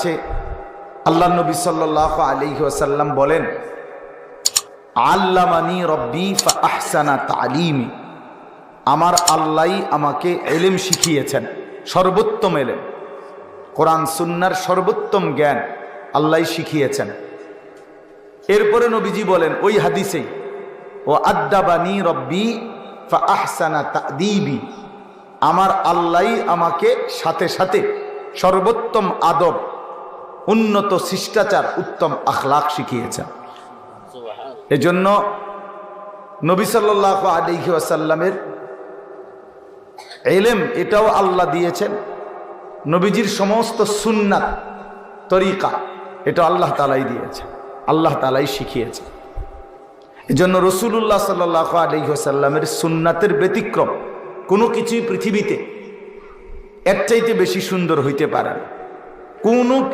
আছে আল্লাহ নবী সাল্লাল্লাহু আলাইহি ওয়াসাল্লাম বলেন, আল্লামানি রব্বি ফা আহসানা তালিমি, আমার আল্লাহই আমাকে ইলম শিখিয়েছেন, সর্বোত্তম ইলম, কোরআন সুন্নাহর সর্বোত্তম জ্ঞান আল্লাহই শিখিয়েছেন। এরপরে নবীজি বলেন ওই হাদিসেই, ও আদ্দাবানি রব্বি ফা আহসানা তাদিবি, আমার আল্লাহই আমাকে সাথে সাথে সর্বোত্তম আদব, উন্নত শিষ্টাচার, উত্তম আখলাক শিখিয়েছেন। এজন্য নবী সাল্লাল্লাহু আলাইহি ওয়াসাল্লামের ইলম এটাও আল্লাহ দিয়েছেন, নবীজির সমস্ত সুন্নাত তরিকা এটা আল্লাহ তাআলাই দিয়েছেন, আল্লাহ তাআলাই শিখিয়েছেন। এজন্য রাসূলুল্লাহ সাল্লাল্লাহু আলাইহি ওয়াসাল্লামের সুন্নাতের ব্যতিক্রম কোনো কিছুই পৃথিবীতে এর চাইতে বেশি সুন্দর হইতে পারে না। কোনো